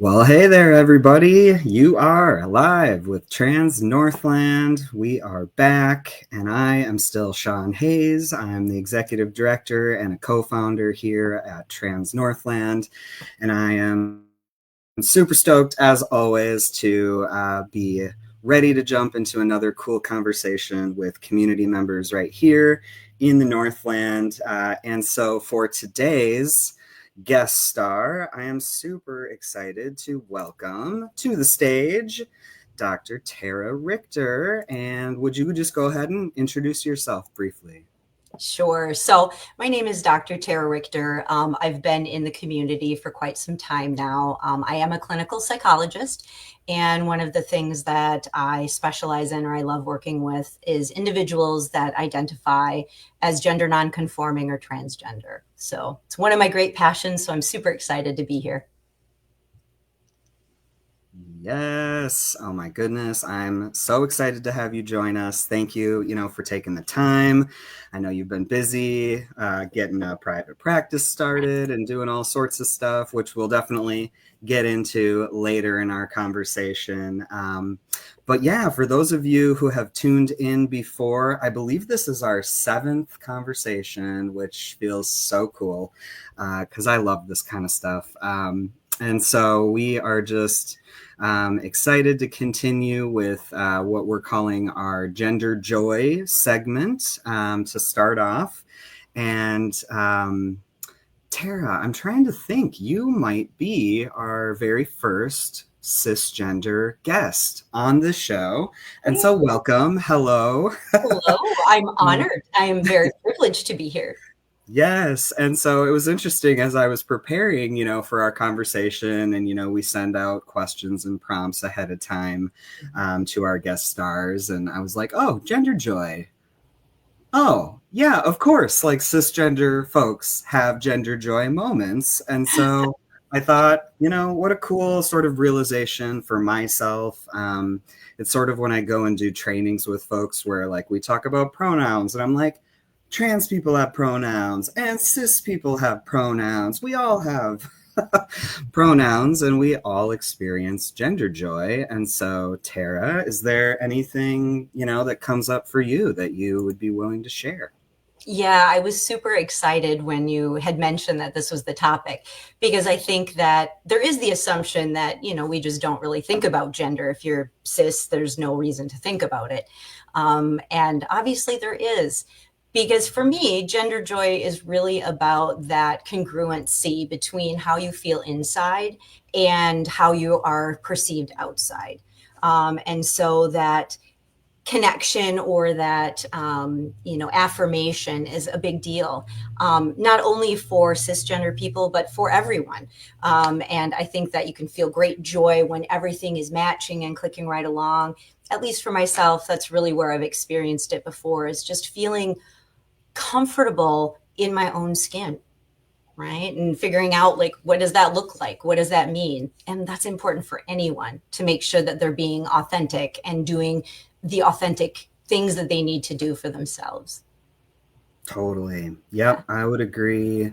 Well, hey there, everybody. You are live with Trans Northland. We are back, and I am still Sean Hayes. I'm the executive director and a co-founder here at Trans Northland, and I am super stoked, as always, to be ready to jump into another cool conversation with community members right here in the Northland. And so for today's guest star, I am super excited to welcome to the stage Dr. Tara Richter. And would you just go ahead and introduce yourself briefly? Sure. So my name is Dr. Tara Richter. I've been in the community for quite some time now. I am a clinical psychologist, and one of the things that I specialize in or I love working with is individuals that identify as gender nonconforming or transgender. So it's one of my great passions, so I'm super excited to be here. Yes. Oh my goodness. I'm so excited to have you join us. Thank you, for taking the time. I know you've been busy getting a private practice started and doing all sorts of stuff, which we'll definitely get into later in our conversation. But yeah, for those of you who have tuned in before, I believe this is our 7th conversation, which feels so cool because I love this kind of stuff. And so we are just excited to continue with what we're calling our Gender Joy segment to start off. And Tara, I'm trying to think, you might be our very first cisgender guest on the show. And so welcome. Hello. Hello. I'm honored. I am very privileged to be here. Yes. And so it was interesting as I was preparing, for our conversation, and, we send out questions and prompts ahead of time to our guest stars. And I was like, oh, gender joy. Oh, yeah, of course. Like cisgender folks have gender joy moments. And so I thought, what a cool sort of realization for myself. It's sort of when I go and do trainings with folks where like we talk about pronouns and I'm like, trans people have pronouns and cis people have pronouns. We all have pronouns and we all experience gender joy. And so, Tara, is there anything, that comes up for you that you would be willing to share? Yeah, I was super excited when you had mentioned that this was the topic, because I think that there is the assumption that, we just don't really think about gender. If you're cis, there's no reason to think about it. And obviously there is. Because for me, gender joy is really about that congruency between how you feel inside and how you are perceived outside. And so that connection or that, affirmation is a big deal, not only for cisgender people, but for everyone. And I think that you can feel great joy when everything is matching and clicking right along. At least for myself, that's really where I've experienced it before, is just feeling comfortable in my own skin, right? And figuring out like, what does that look like? What does that mean? And that's important for anyone, to make sure that they're being authentic and doing the authentic things that they need to do for themselves. Totally. Yep, I would agree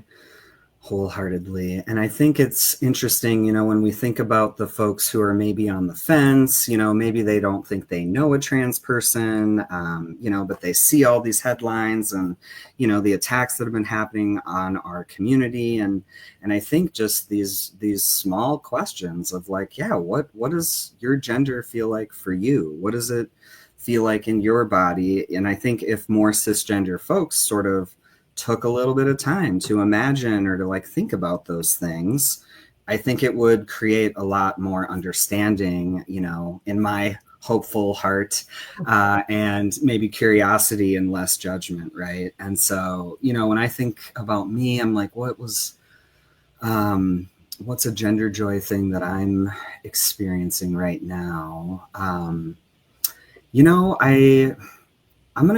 wholeheartedly. And I think it's interesting, when we think about the folks who are maybe on the fence, maybe they don't think they know a trans person, but they see all these headlines and, the attacks that have been happening on our community. And I think just these small questions of like, yeah, what does your gender feel like for you? What does it feel like in your body? And I think if more cisgender folks sort of took a little bit of time to imagine or to like think about those things, I think it would create a lot more understanding, in my hopeful heart, and maybe curiosity and less judgment, right? And so, when I think about me, I'm like, what's a gender joy thing that I'm experiencing right now? I'm gonna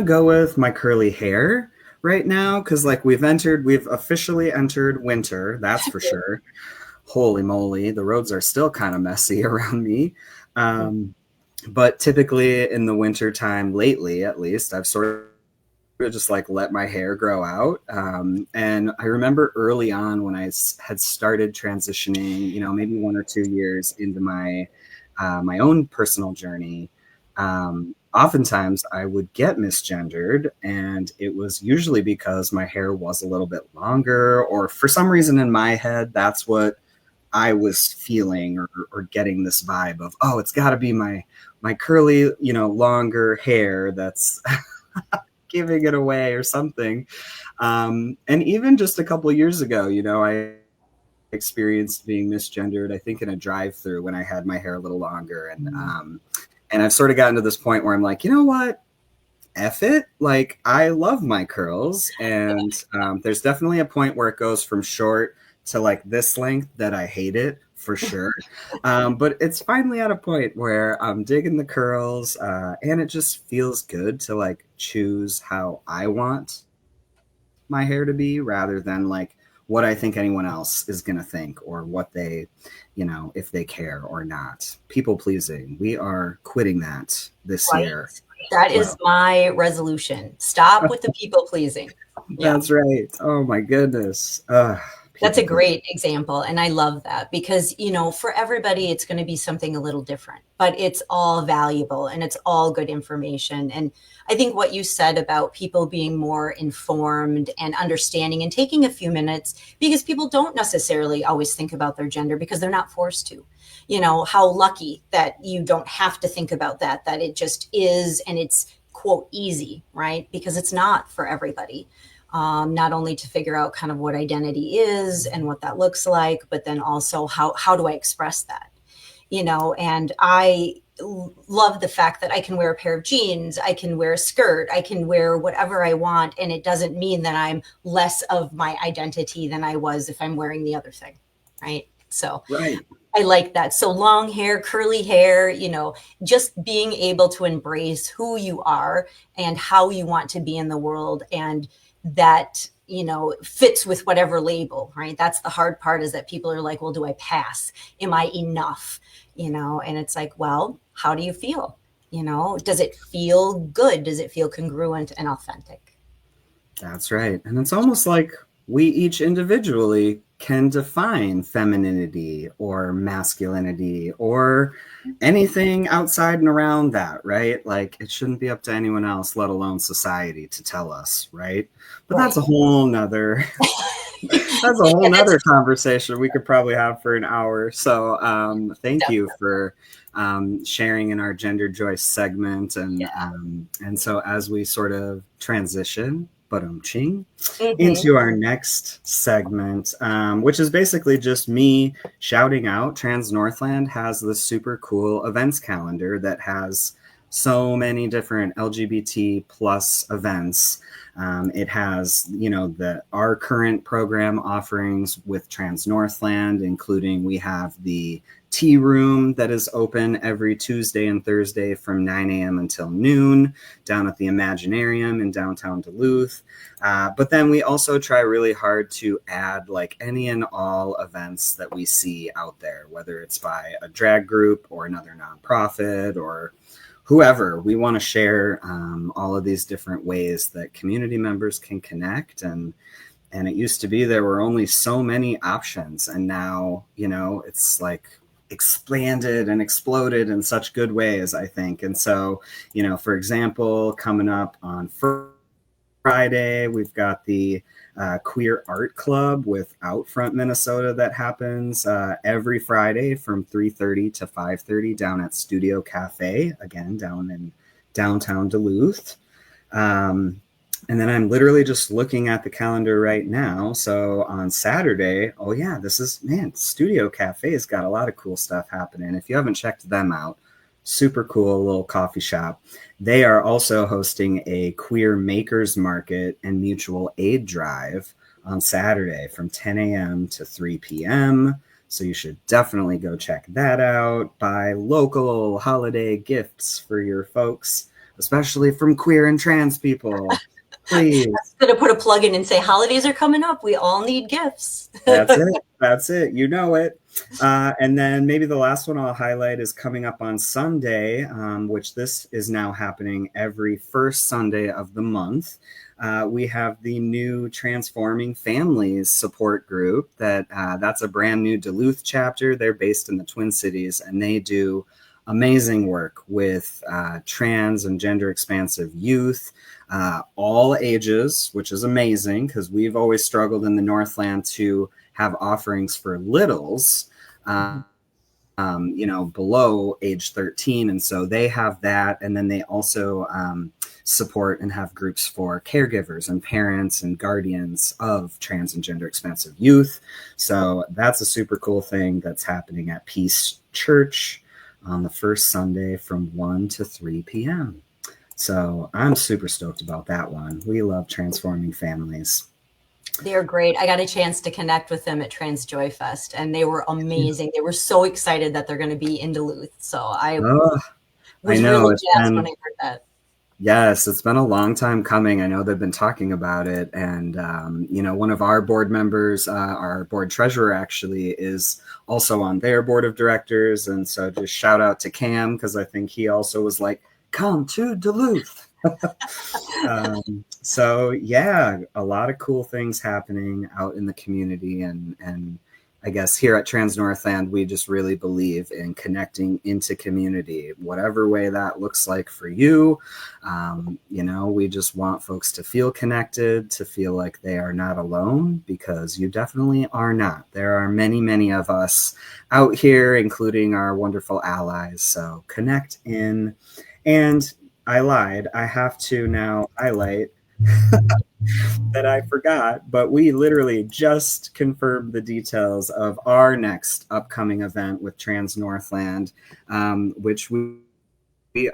go with my curly hair right now, because like we've officially entered winter, that's for sure. Holy moly, the roads are still kind of messy around me. But typically in the winter time, lately at least, I've sort to just like let my hair grow out. And I remember early on when I had started transitioning, maybe 1 or 2 years into my own personal journey. Oftentimes I would get misgendered, and it was usually because my hair was a little bit longer, or for some reason in my head, that's what I was feeling, or getting this vibe of, oh, it's got to be my curly, longer hair that's giving it away or something. And even just a couple of years ago, I experienced being misgendered, I think in a drive-through when I had my hair a little longer. And I've sort of gotten to this point where I'm like, you know what? F it. Like, I love my curls. And there's definitely a point where it goes from short to like this length that I hate it for sure. But it's finally at a point where I'm digging the curls, and it just feels good to like choose how I want my hair to be rather than like what I think anyone else is going to think, or what they, if they care or not. People pleasing. We are quitting that this Right. year. That is my resolution. Stop with the people pleasing. Yeah. That's right. Oh my goodness. That's a great example. And I love that because, for everybody, it's going to be something a little different, but it's all valuable and it's all good information. And I think what you said about people being more informed and understanding and taking a few minutes, because people don't necessarily always think about their gender because they're not forced to. How lucky that you don't have to think about that it just is, and it's quote easy, right? Because it's not for everybody. Not only to figure out kind of what identity is and what that looks like, but then also how do I express that? And I love the fact that I can wear a pair of jeans, I can wear a skirt, I can wear whatever I want, and it doesn't mean that I'm less of my identity than I was if I'm wearing the other thing, right? So right. I like that. So long hair, curly hair, just being able to embrace who you are and how you want to be in the world, and that fits with whatever label, right? That's the hard part, is that people are like, well, do I pass? Am I enough? And it's like, well, how do you feel? Does it feel good? Does it feel congruent and authentic? That's right. And it's almost like we each individually can define femininity or masculinity or anything outside and around that, right? Like, it shouldn't be up to anyone else, let alone society, to tell us, right? But Right. that's a whole nother conversation we could probably have for an hour. So thank you for sharing in our Gender Joy segment. And so as we sort of transition into our next segment, which is basically just me shouting out, Trans Northland has this super cool events calendar that has so many different LGBT plus events. It has, our current program offerings with Trans Northland, including we have the tea room that is open every Tuesday and Thursday from 9 a.m. until noon down at the Imaginarium in downtown Duluth. But then we also try really hard to add like any and all events that we see out there, whether it's by a drag group or another nonprofit or whoever. We want to share all of these different ways that community members can connect. And it used to be there were only so many options, and now it's like expanded and exploded in such good ways, I think. And so for example, coming up on Friday, we've got the Queer Art Club with Outfront Minnesota that happens every Friday from 3:30 to 5:30 down at Studio Cafe, again down in downtown Duluth. And then I'm literally just looking at the calendar right now. So on Saturday, Studio Cafe's got a lot of cool stuff happening. If you haven't checked them out, super cool little coffee shop. They are also hosting a queer makers market and mutual aid drive on Saturday from 10 a.m. to 3 p.m. So you should definitely go check that out. Buy local holiday gifts for your folks, especially from queer and trans people. Please. I'm going to put a plug in and say holidays are coming up. We all need gifts. That's it. That's it. You know it. And then maybe the last one I'll highlight is coming up on Sunday, which this is now happening every first Sunday of the month. We have the new Transforming Families Support Group. That's a brand new Duluth chapter. They're based in the Twin Cities, and they do amazing work with trans and gender expansive youth, all ages, which is amazing because we've always struggled in the Northland to have offerings for littles, below age 13. And so they have that. And then they also support and have groups for caregivers and parents and guardians of trans and gender expansive youth. So that's a super cool thing that's happening at Peace Church on the first Sunday from 1 to 3 p.m. So I'm super stoked about that one. We love Transforming Families. They're great. I got a chance to connect with them at Trans Joy Fest, and they were amazing. They were so excited that they're going to be in Duluth. So I was really jazzed when I heard that. Yes, it's been a long time coming. I know they've been talking about it. And, one of our board members, our board treasurer actually, is also on their board of directors. And so just shout out to Cam, because I think he also was like, come to Duluth. So yeah, a lot of cool things happening out in the community. And I guess here at Trans Northland, we just really believe in connecting into community, whatever way that looks like for you. We just want folks to feel connected, to feel like they are not alone, because you definitely are not. There are many, many of us out here, including our wonderful allies. So connect in. And I lied. I have to now highlight that I forgot, but we literally just confirmed the details of our next upcoming event with Trans Northland, which we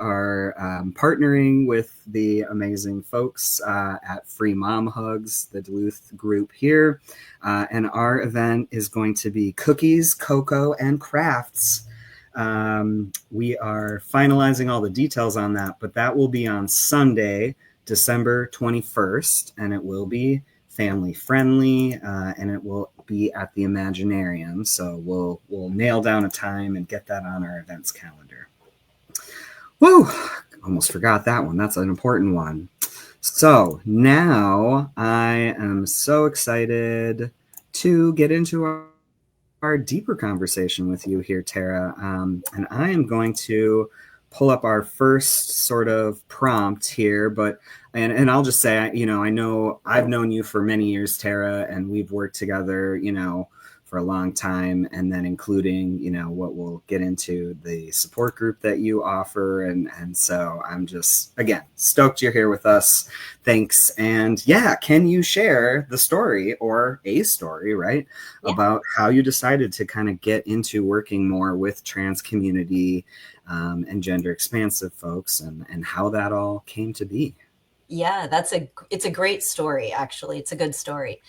are partnering with the amazing folks at Free Mom Hugs, the Duluth group here. And our event is going to be cookies, cocoa, and crafts. We are finalizing all the details on that, but that will be on Sunday, December 21st, and it will be family friendly, and it will be at the Imaginarium. So we'll nail down a time and get that on our events calendar. Woo! Almost forgot that one. That's an important one. So now I am so excited to get into our deeper conversation with you here, Tara. And I am going to pull up our first sort of prompt here, and I'll just say, I know I've known you for many years, Tara, and we've worked together, for a long time, and then including, what we'll get into, the support group that you offer. And so I'm just, again, stoked you're here with us. Thanks. And yeah, can you share the story, or a story, right? Yeah. About how you decided to kind of get into working more with trans community and gender expansive folks, and how that all came to be? Yeah, it's a great story, actually. It's a good story.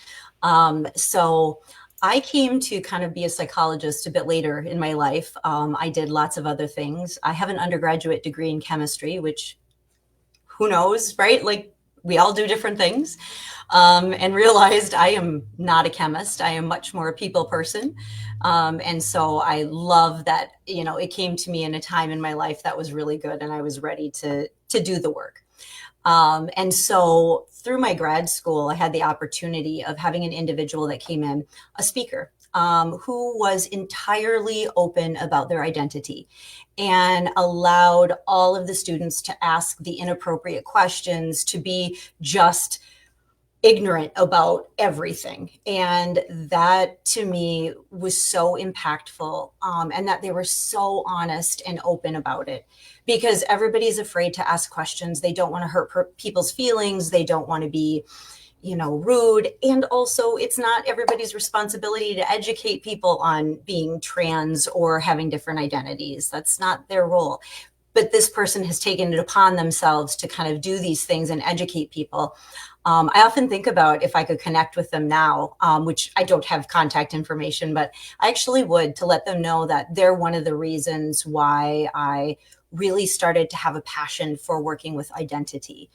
So I came to kind of be a psychologist a bit later in my life. I did lots of other things. I have an undergraduate degree in chemistry, which, who knows, right? Like, we all do different things, and realized I am not a chemist. I am much more a people person. And so I love that, it came to me in a time in my life that was really good, and I was ready to do the work. And so through my grad school, I had the opportunity of having an individual that came in, a speaker, who was entirely open about their identity and allowed all of the students to ask the inappropriate questions, to be just ignorant about everything. And that to me was so impactful, and that they were so honest and open about it, because everybody's afraid to ask questions. They don't want to hurt people's feelings. They don't want to be, rude. And also, it's not everybody's responsibility to educate people on being trans or having different identities. That's not their role. But this person has taken it upon themselves to kind of do these things and educate people. I often think about if I could connect with them now, which I don't have contact information, but I actually would, to let them know that they're one of the reasons why I really started to have a passion for working with identity.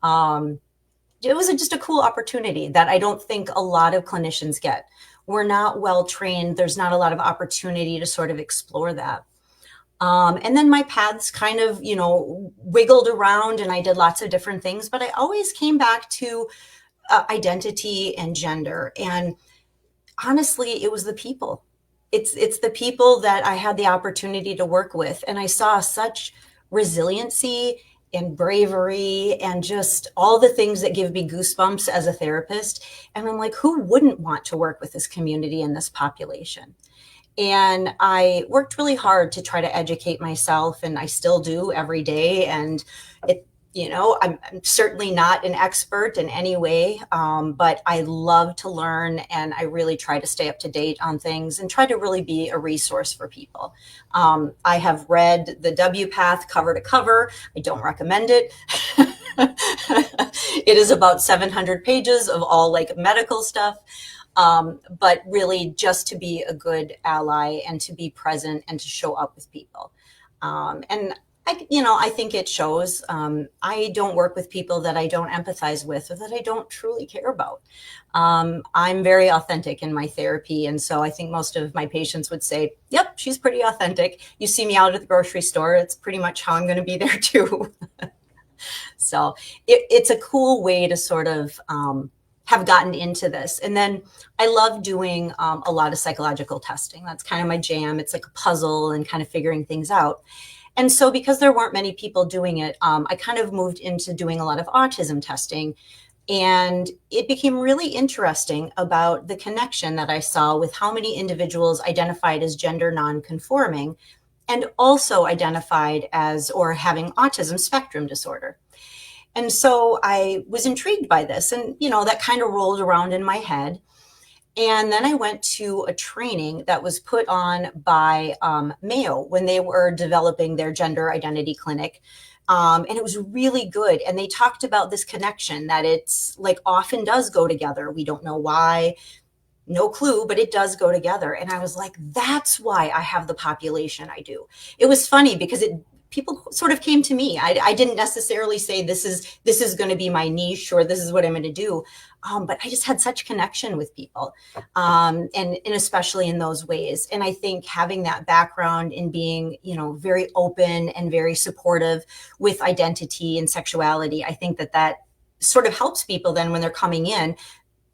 It was just a cool opportunity that I don't think a lot of clinicians get, we're not well trained. There's not a lot of opportunity to sort of explore that. And then my paths kind of, wiggled around and I did lots of different things, but I always came back to identity and gender. And honestly, it was the people. It's the people that I had the opportunity to work with. And I saw such resiliency and bravery and just all the things that give me goosebumps as a therapist. And I'm like, who wouldn't want to work with this community and this population? And I worked really hard to try to educate myself, and I still do every day. And it, I'm certainly not an expert in any way, but I love to learn, and I really try to stay up to date on things and try to really be a resource for people. I have read the W Path cover to cover. I don't recommend it. It is about 700 pages of all like medical stuff. But really just to be a good ally and to be present and to show up with people. And I think it shows. I don't work with people that I don't empathize with or that I don't truly care about. I'm very authentic in my therapy. And so I think most of my patients would say, yep, she's pretty authentic. You see me out at the grocery store, it's pretty much how I'm going to be there too. So it's a cool way to sort of, have gotten into this. And then I love doing a lot of psychological testing. That's kind of my jam. It's like a puzzle and kind of figuring things out. And so because there weren't many people doing it, I kind of moved into doing a lot of autism testing. And it became really interesting about the connection that I saw with how many individuals identified as gender nonconforming and also identified as or having autism spectrum disorder. And so I was intrigued by this, and that kind of rolled around in my head. And then I went to a training that was put on by Mayo when they were developing their gender identity clinic. And it was really good. And they talked about this connection that it's like often does go together. We don't know why, no clue, but it does go together. And I was like, that's why I have the population I do. It was funny because people sort of came to me. I didn't necessarily say this is going to be my niche or this is what I'm going to do. But I just had such connection with people, and especially in those ways. And I think having that background in being, very open and very supportive with identity and sexuality, I think that sort of helps people then when they're coming in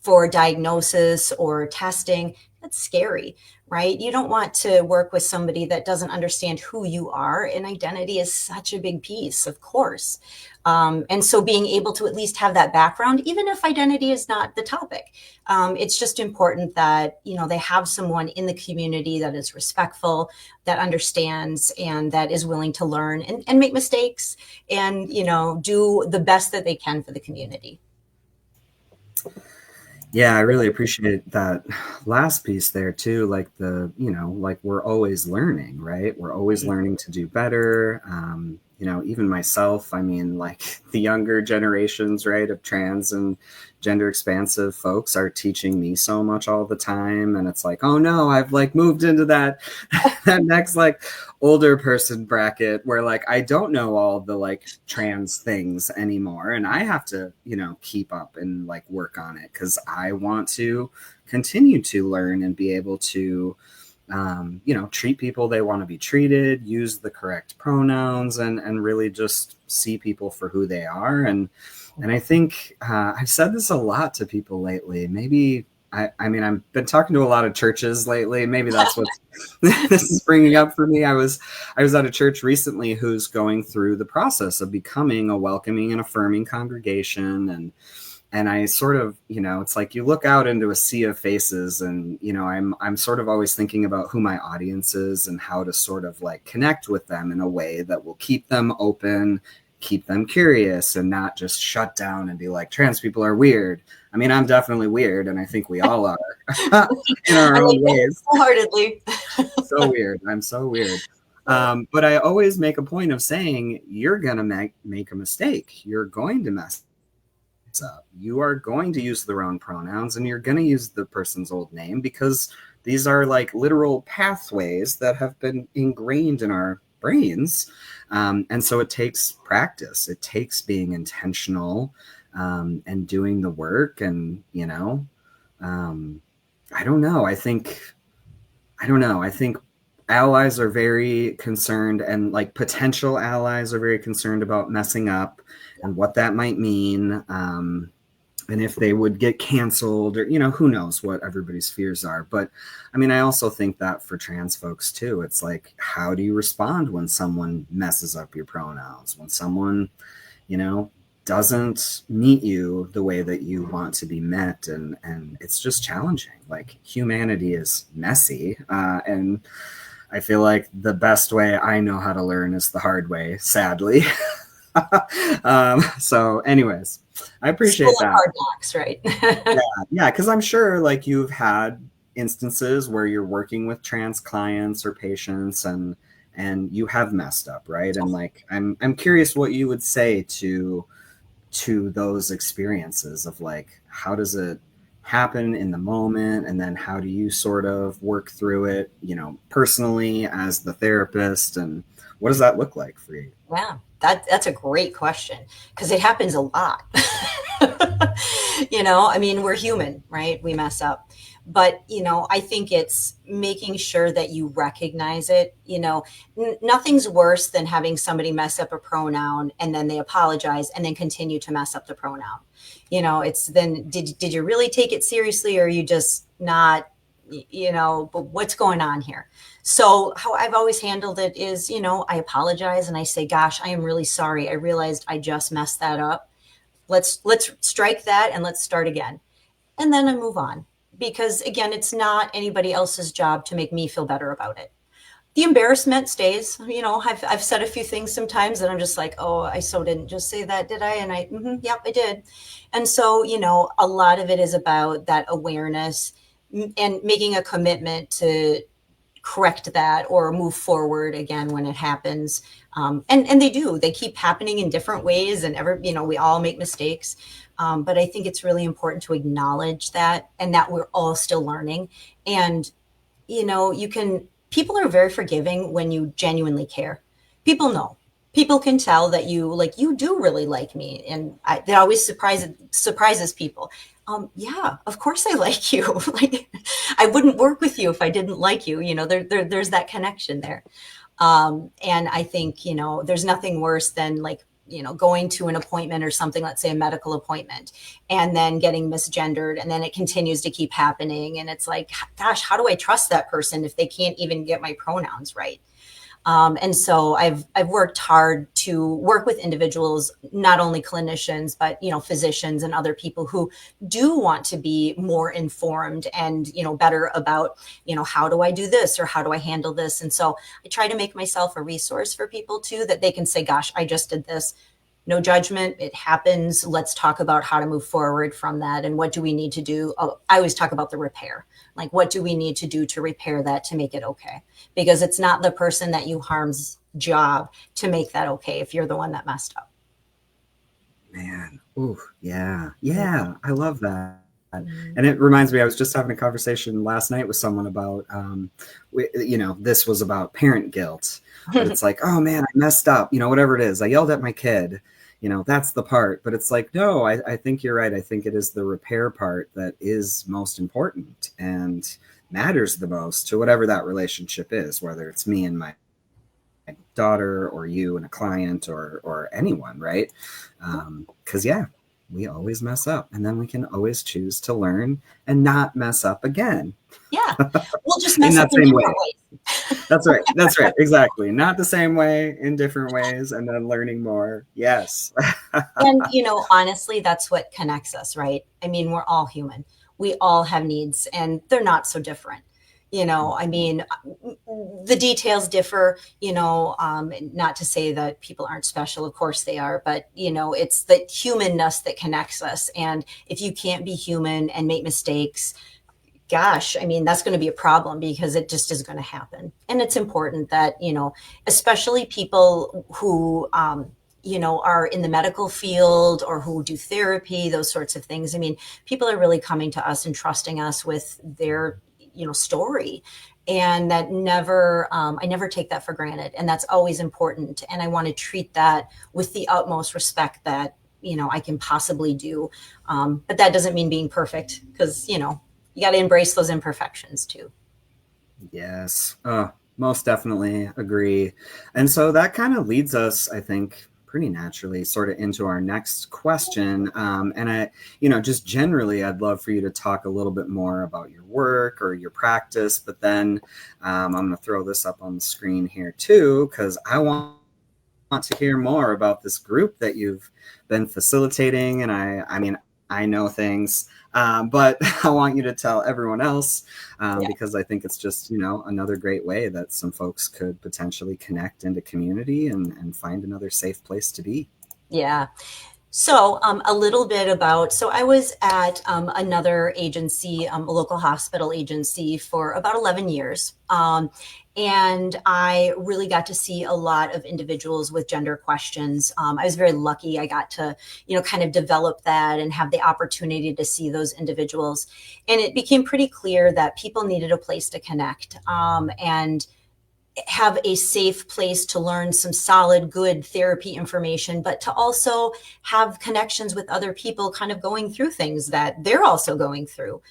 for diagnosis or testing. That's scary, right? You don't want to work with somebody that doesn't understand who you are, and identity is such a big piece, of course. And so being able to at least have that background, even if identity is not the topic, it's just important that, they have someone in the community that is respectful, that understands, and that is willing to learn and make mistakes and, do the best that they can for the community. Yeah, I really appreciate that last piece there too. Like like we're always learning, right? We're always learning to do better. Even myself, I mean, like the younger generations, right, of trans and gender expansive folks are teaching me so much all the time. And it's like, oh no, I've like moved into that next like older person bracket where like I don't know all the like trans things anymore, and I have to keep up and like work on it because I want to continue to learn and be able to treat people they want to be treated, use the correct pronouns, and really just see people for who they are. And I think I've said this a lot to people lately. Maybe I mean, I've been talking to a lot of churches lately. Maybe that's what this is bringing up for me. I was at a church recently who's going through the process of becoming a welcoming and affirming congregation. And I sort of, it's like you look out into a sea of faces and, I'm sort of always thinking about who my audience is and how to sort of like connect with them in a way that will keep them open, keep them curious, and not just shut down and be like, trans people are weird. I mean, I'm definitely weird, and I think we all are in our own ways. Wholeheartedly. So weird. I'm so weird. But I always make a point of saying, you're going to make a mistake. You're going to mess up. You are going to use the wrong pronouns, and you're going to use the person's old name because these are like literal pathways that have been ingrained in our brains. And so it takes practice. It takes being intentional and doing the work. And, I don't know. I don't know. I think allies are very concerned, and like potential allies are very concerned about messing up and what that might mean. And if they would get canceled, or, who knows what everybody's fears are. But I mean, I also think that for trans folks too, it's like, how do you respond when someone messes up your pronouns, when someone, you know, doesn't meet you the way that you want to be met? And it's just challenging. Like, humanity is messy. And I feel like the best way I know how to learn is the hard way, sadly. So anyways, I School appreciate of that. hard knocks, right? Yeah, yeah, because I'm sure like you've had instances where you're working with trans clients or patients, and you have messed up, right? And like I'm curious what you would say to those experiences of like, how does it happen in the moment, and then how do you sort of work through it, personally as the therapist, and what does that look like for you? Yeah, that's a great question because it happens a lot. I mean, we're human, right? We mess up. But, I think it's making sure that you recognize it. Nothing's worse than having somebody mess up a pronoun and then they apologize and then continue to mess up the pronoun. It's then, did you really take it seriously, or are you just not, but what's going on here? So how I've always handled it is, I apologize and I say, gosh, I am really sorry. I realized I just messed that up. Let's strike that and let's start again. And then I move on. Because again, it's not anybody else's job to make me feel better about it. The embarrassment stays. I've said a few things sometimes and I'm just like, oh, I so didn't just say that, did I? And yep, I did. And so, a lot of it is about that awareness and making a commitment to correct that or move forward again when it happens. And they keep happening in different ways, and we all make mistakes. But I think it's really important to acknowledge that, and that we're all still learning. And, people are very forgiving when you genuinely care. People know. People can tell that you do really like me. And that always surprises people. Yeah, of course I like you. Like, I wouldn't work with you if I didn't like you. There's that connection there. And I think, there's nothing worse than like, going to an appointment or something, let's say a medical appointment, and then getting misgendered. And then it continues to keep happening. And it's like, gosh, how do I trust that person if they can't even get my pronouns right? And so I've worked hard to work with individuals, not only clinicians, but, physicians and other people who do want to be more informed and, better about, how do I do this or how do I handle this? And so I try to make myself a resource for people too, that they can say, gosh, I just did this. No judgment. It happens. Let's talk about how to move forward from that. And what do we need to do? Oh, I always talk about the repair. Like, what do we need to do to repair that to make it okay? Because it's not the person that you harm's job to make that okay if you're the one that messed up. Man, ooh, yeah, yeah, I love that. Mhm. And it reminds me, I was just having a conversation last night with someone about, this was about parent guilt, but it's like, oh man, I messed up, whatever it is. I yelled at my kid, that's the part. But it's like, no, I think you're right. I think it is the repair part that is most important and matters the most to whatever that relationship is, whether it's me and my daughter, or you and a client, or anyone, right? Because yeah, we always mess up, and then we can always choose to learn and not mess up again. Yeah. We'll just In mess up that in same way. different ways. That's right. That's right. Exactly. Not the same way, in different ways, and then learning more. Yes. And, honestly, that's what connects us, right? I mean, we're all human. We all have needs, and they're not so different. I mean, the details differ, not to say that people aren't special. Of course they are. But, it's the humanness that connects us. And if you can't be human and make mistakes, gosh, I mean, that's going to be a problem because it just is going to happen. And it's important that, especially people who, are in the medical field or who do therapy, those sorts of things. I mean, people are really coming to us and trusting us with their, story. And that I never take that for granted. And that's always important. And I want to treat that with the utmost respect that, I can possibly do. But that doesn't mean being perfect because, you got to embrace those imperfections too. Yes, most definitely agree. And so that kind of leads us, I think, pretty naturally sort of into our next question. And just generally, I'd love for you to talk a little bit more about your work or your practice, but then I'm going to throw this up on the screen here too, because I want to hear more about this group that you've been facilitating. And I mean, I know things, but I want you to tell everyone else because I think it's just, another great way that some folks could potentially connect into community and find another safe place to be. Yeah. So a little bit about, so I was at another agency, a local hospital agency for about 11 years. And I really got to see a lot of individuals with gender questions. I was very lucky. I got to, kind of develop that and have the opportunity to see those individuals. And it became pretty clear that people needed a place to connect. And have a safe place to learn some solid, good therapy information, but to also have connections with other people kind of going through things that they're also going through.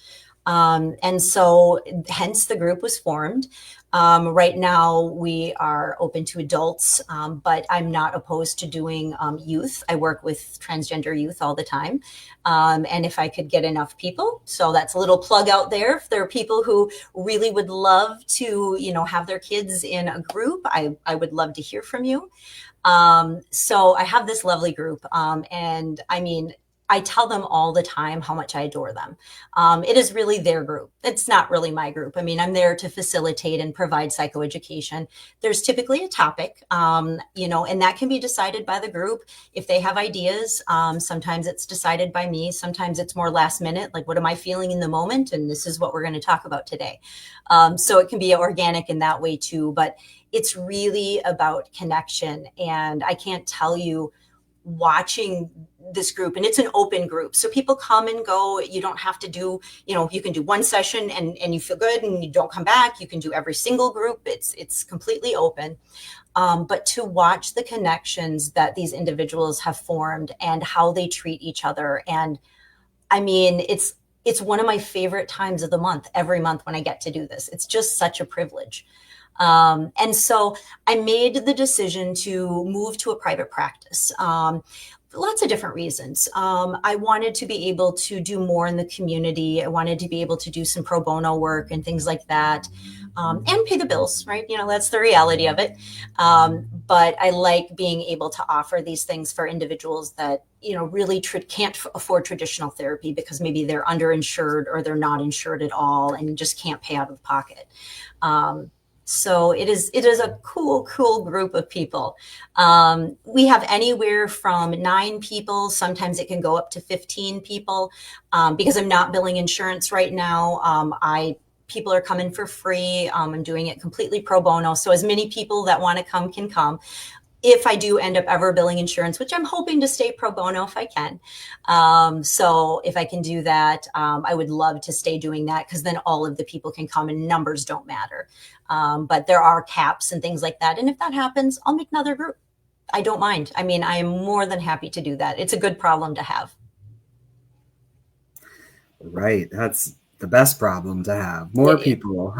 And so hence the group was formed. Right now we are open to adults, but I'm not opposed to doing youth. I work with transgender youth all the time. And if I could get enough people, so that's a little plug out there. If there are people who really would love to, have their kids in a group, I would love to hear from you. So I have this lovely group. And I mean, I tell them all the time how much I adore them. It is really their group. It's not really my group. I mean, I'm there to facilitate and provide psychoeducation. There's typically a topic, and that can be decided by the group. If they have ideas, sometimes it's decided by me. Sometimes it's more last minute, like what am I feeling in the moment? And this is what we're going to talk about today. So it can be organic in that way too, but it's really about connection. And I can't tell you, watching this group, and it's an open group, so people come and go. You don't have to do, you can do one session and you feel good and you don't come back. You can do every single group. It's completely open. But to watch the connections that these individuals have formed and how they treat each other, and I mean, it's one of my favorite times of the month, every month when I get to do this. It's just such a privilege. And so I made the decision to move to a private practice. Lots of different reasons. I wanted to be able to do more in the community. I wanted to be able to do some pro bono work and things like that, and pay the bills, right? That's the reality of it. But I like being able to offer these things for individuals that, really can't afford traditional therapy because maybe they're underinsured or they're not insured at all and just can't pay out of pocket. So it is a cool group of people. We have anywhere from 9 people. Sometimes it can go up to 15 people. Because I'm not billing insurance right now, people are coming for free. I'm doing it completely pro bono. So as many people that want to come can come. If I do end up ever billing insurance, which I'm hoping to stay pro bono if I can. So if I can do that, I would love to stay doing that because then all of the people can come and numbers don't matter. But there are caps and things like that. And if that happens, I'll make another group. I don't mind. I mean, I am more than happy to do that. It's a good problem to have. Right. That's the best problem to have. More people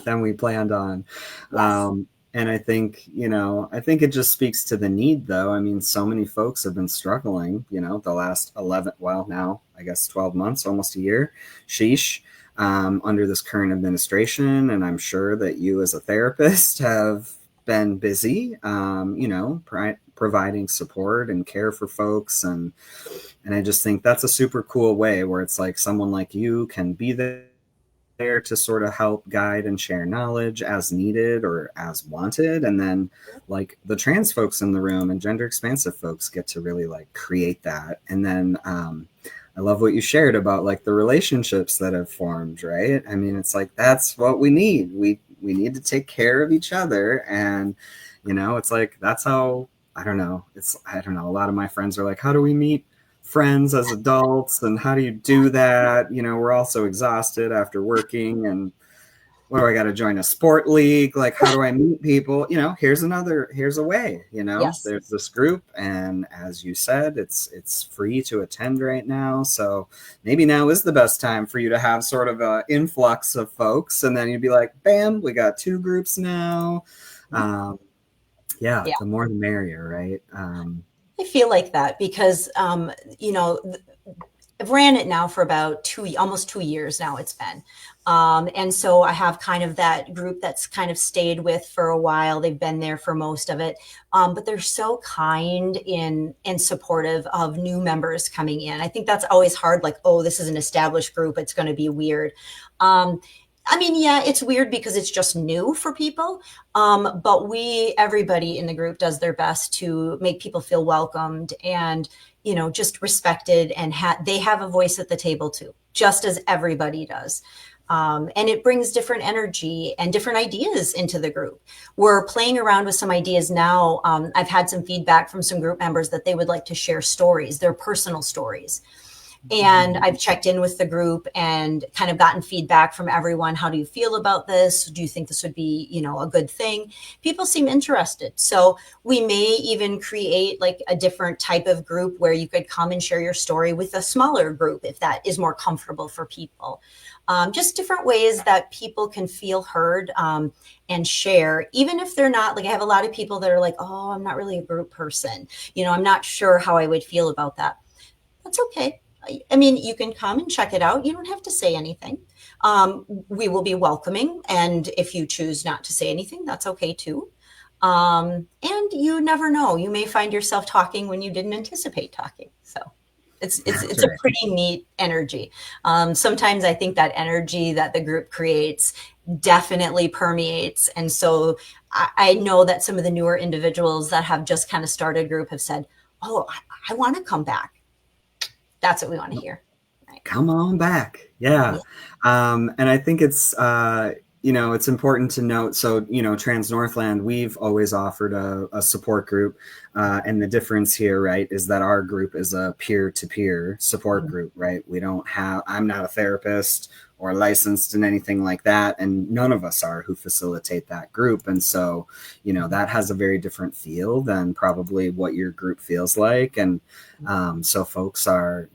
than we planned on. Yes. And I think, it just speaks to the need, though. I mean, so many folks have been struggling, the last 11, well, now, I guess 12 months, almost a year, sheesh, under this current administration. And I'm sure that you as a therapist have been busy, providing support and care for folks. And I just think that's a super cool way where it's like someone like you can be there to sort of help guide and share knowledge as needed or as wanted. And then like the trans folks in the room and gender expansive folks get to really like create that. And then I love what you shared about like the relationships that have formed, right? I mean, it's like, that's what we need. We need to take care of each other. And, it's like, that's how, I don't know. A lot of my friends are like, how do we meet friends as adults and how do you do that? We're all so exhausted after working and what do I got to join a sport league? Like, how do I meet people? Here's a way, Yes. there's this group. And as you said, it's free to attend right now. So maybe now is the best time for you to have sort of an influx of folks. And then you'd be like, bam, we got 2 groups now. Yeah, Yeah. the more the merrier, right? I feel like that because, I've ran it now for about almost 2 years now it's been. And so I have kind of that group that's kind of stayed with for a while. They've been there for most of it. But they're so kind and supportive of new members coming in. I think that's always hard. Like, oh, this is an established group. It's going to be weird. Yeah, it's weird because it's just new for people. But everybody in the group does their best to make people feel welcomed and, just respected, and they have a voice at the table too, just as everybody does. And it brings different energy and different ideas into the group. We're playing around with some ideas now. I've had some feedback from some group members that they would like to share stories, their personal stories. And I've checked in with the group and kind of gotten feedback from everyone. How do you feel about this? Do you think this would be, a good thing? People seem interested. So we may even create like a different type of group where you could come and share your story with a smaller group if that is more comfortable for people. Just different ways that people can feel heard and share, even if they're not like, I have a lot of people that are like, oh, I'm not really a group person. I'm not sure how I would feel about that. That's okay. You can come and check it out. You don't have to say anything. We will be welcoming. And if you choose not to say anything, that's okay too. And you never know. You may find yourself talking when you didn't anticipate talking. So it's a pretty neat energy. Sometimes I think that energy that the group creates definitely permeates. And so I know that some of the newer individuals that have just kind of started a group have said, oh, I want to come back. That's what we want to hear. Right. Come on back. Yeah. And I think it's, it's important to note. So, Trans Northland, we've always offered a support group. And the difference here, right, is that our group is a peer-to-peer support group, right? I'm not a therapist or licensed in anything like that. And none of us are who facilitate that group. And so, that has a very different feel than probably what your group feels like. And so folks are,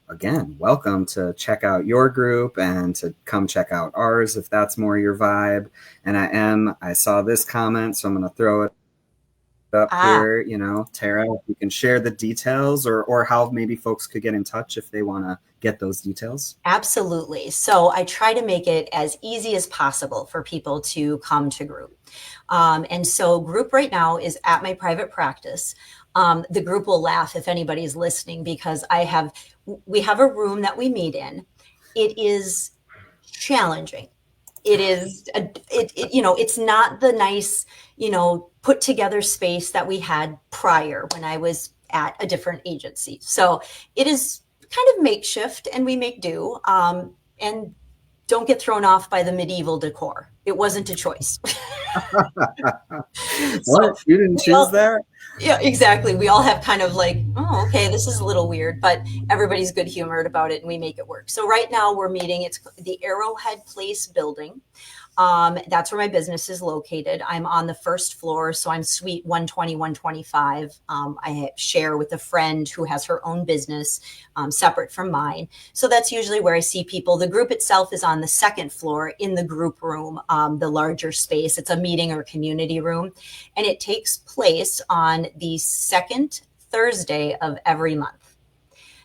again, welcome to check out your group and to come check out ours if that's more your vibe. And I saw this comment, so I'm going to throw it up here. Tara, if you can share the details or how maybe folks could get in touch if they want to get those details. Absolutely. So I try to make it as easy as possible for people to come to group. And so group right now is at my private practice. The group will laugh if anybody's listening because we have a room that we meet in. It is challenging. It is, it's not the nice, put together space that we had prior when I was at a different agency. So it is kind of makeshift and we make do. And don't get thrown off by the medieval decor. It wasn't a choice. What? You didn't choose that? Yeah, exactly. We all have kind of like, oh, okay, this is a little weird, but everybody's good humored about it and we make it work. So right now we're meeting, it's the Arrowhead Place building. That's where my business is located. I'm on the first floor, so I'm suite 120, 125. I share with a friend who has her own business separate from mine. So that's usually where I see people. The group itself is on the second floor in the group room, the larger space. It's a meeting or community room, and it takes place on the second Thursday of every month.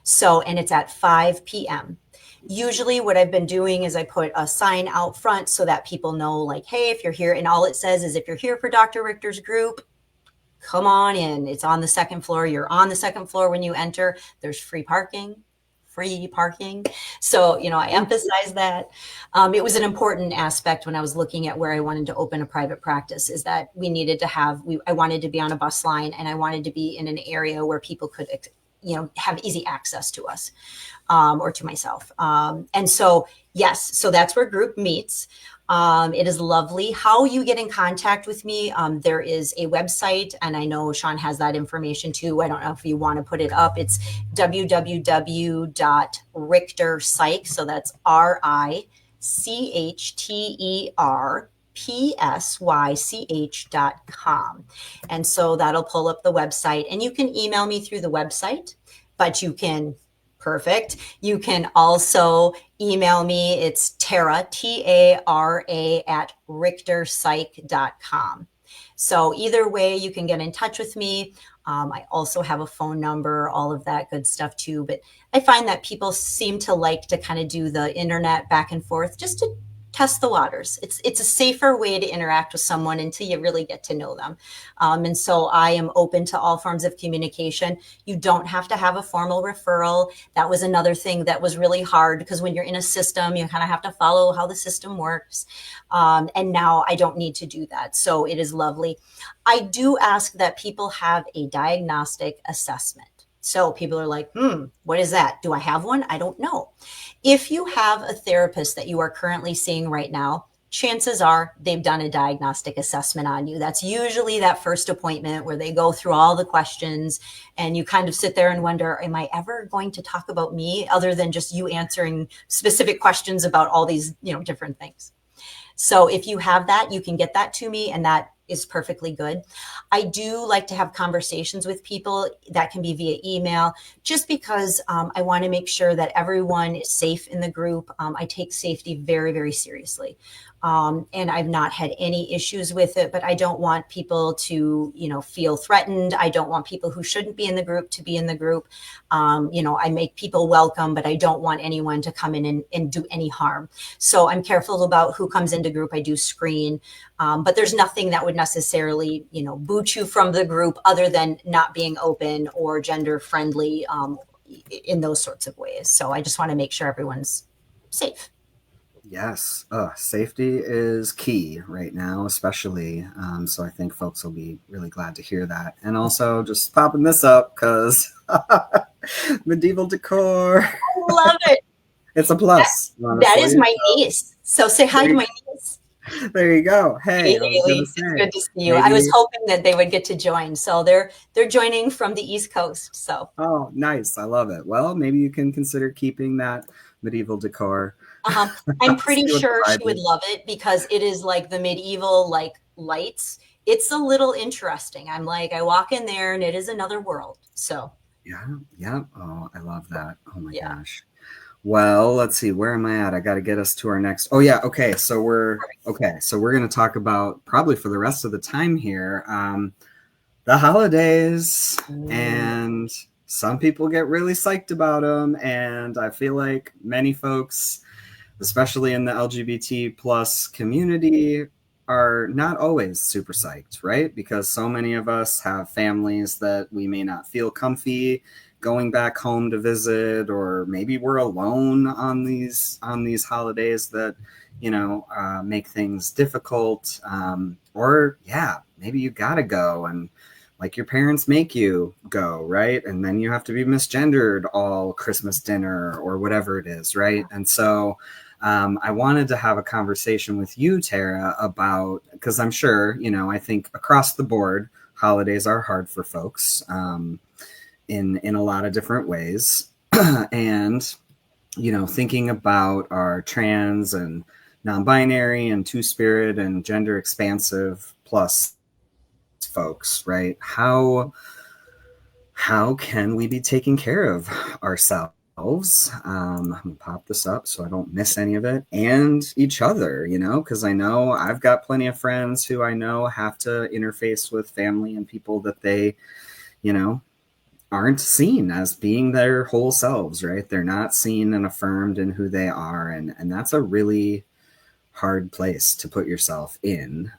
So, and it's at 5 p.m. Usually what I've been doing is I put a sign out front so that people know like, hey, if you're here, and all it says is if you're here for Dr. Richter's group, come on in. It's on the second floor. You're on the second floor when you enter. There's free parking. So, I emphasize that. It was an important aspect when I was looking at where I wanted to open a private practice is that we needed to I wanted to be on a bus line and I wanted to be in an area where people could have easy access to us or to myself. And so, yes, so that's where group meets. It is lovely. How you get in contact with me, there is a website, and I know Sean has that information too. I don't know if you want to put it up. It's www.richterpsych, so that's ChatherPsych.com. And so that'll pull up the website, and you can email me through the website, but you can, perfect. You can also email me. It's Tara, Tara, at richterpsych.com. So either way, you can get in touch with me. I also have a phone number, all of that good stuff too. But I find that people seem to like to kind of do the internet back and forth just to test the waters. It's a safer way to interact with someone until you really get to know them. And so I am open to all forms of communication. You don't have to have a formal referral. That was another thing that was really hard, because when you're in a system, you kind of have to follow how the system works. And now I don't need to do that. So it is lovely. I do ask that people have a diagnostic assessment. So people are like, what is that? Do I have one? I don't know. If you have a therapist that you are currently seeing right now, chances are they've done a diagnostic assessment on you. That's usually that first appointment where they go through all the questions, and you kind of sit there and wonder, am I ever going to talk about me other than just you answering specific questions about all these, different things? So if you have that, you can get that to me, and that is perfectly good. I do like to have conversations with people. That can be via email, just because I want to make sure that everyone is safe in the group. I take safety very, very seriously. And I've not had any issues with it, but I don't want people to, feel threatened. I don't want people who shouldn't be in the group to be in the group. I make people welcome, but I don't want anyone to come in and do any harm. So I'm careful about who comes into group. I do screen, but there's nothing that would necessarily, boot you from the group other than not being open or gender friendly in those sorts of ways. So I just want to make sure everyone's safe. Yes, safety is key right now, especially. So I think folks will be really glad to hear that. And also just popping this up because medieval decor. I love it. It's a plus. That is my niece. So say hi to my niece. There you go. Hey, Haley, it's good to see you. Maybe. I was hoping that they would get to join. So they're joining from the East Coast. So. Oh, nice. I love it. Well, maybe you can consider keeping that medieval decor. I'm pretty sure she would love it, because it is like the medieval lights. It's a little interesting. I'm like, I walk in there and it is another world. So. Yeah. Oh, I love that. Oh my gosh. Well, let's see. Where am I at? I got to get us to our next. Oh yeah. Okay. So we're going to talk about, probably for the rest of the time here, the holidays. And some people get really psyched about them. And I feel like many folks, especially in the LGBT plus community, are not always super psyched, right? Because so many of us have families that we may not feel comfy going back home to visit, or maybe we're alone on these holidays that make things difficult, or maybe you gotta go, and like your parents make you go, right? And then you have to be misgendered all Christmas dinner or whatever it is, right? And so I wanted to have a conversation with you, Tara, about, because I'm sure, I think across the board, holidays are hard for folks in a lot of different ways. And, thinking about our trans and non-binary and two-spirit and gender expansive plus folks, right? How can we be taking care of ourselves? I'm gonna pop this up so I don't miss any of it, and each other, because I know I've got plenty of friends who I know have to interface with family and people that they, aren't seen as being their whole selves, right? They're not seen and affirmed in who they are. And that's a really hard place to put yourself in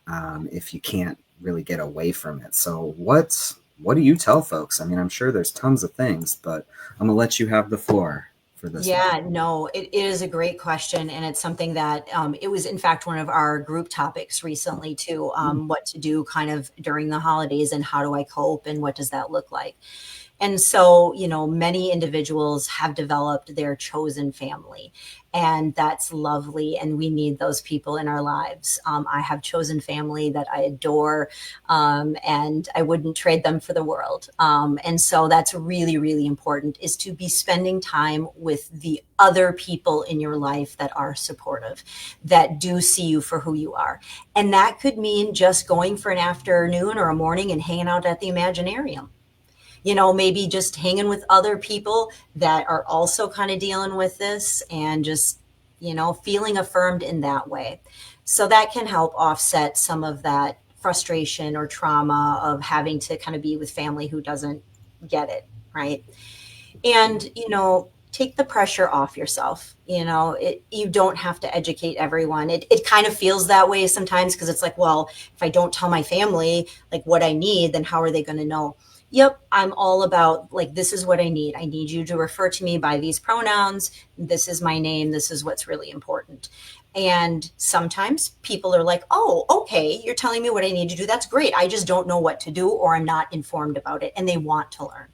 if you can't really get away from it. So what do you tell folks? I mean, I'm sure there's tons of things, but I'm gonna let you have the floor for this. No, it is a great question. And it's something that it was, in fact, one of our group topics recently too, what to do kind of during the holidays and how do I cope and what does that look like? And so, many individuals have developed their chosen family, and that's lovely. And we need those people in our lives. I have chosen family that I adore, and I wouldn't trade them for the world. And so that's really, really important, is to be spending time with the other people in your life that are supportive, that do see you for who you are. And that could mean just going for an afternoon or a morning and hanging out at the Imaginarium. Maybe just hanging with other people that are also kind of dealing with this, and just, feeling affirmed in that way. So that can help offset some of that frustration or trauma of having to kind of be with family who doesn't get it, right? And, take the pressure off yourself. You don't have to educate everyone. It kind of feels that way sometimes, because it's like, well, if I don't tell my family like what I need, then how are they going to know? Yep, I'm all about, like, this is what I need. I need you to refer to me by these pronouns. This is my name. This is what's really important. And sometimes people are like, oh, okay, you're telling me what I need to do. That's great. I just don't know what to do, or I'm not informed about it, and they want to learn.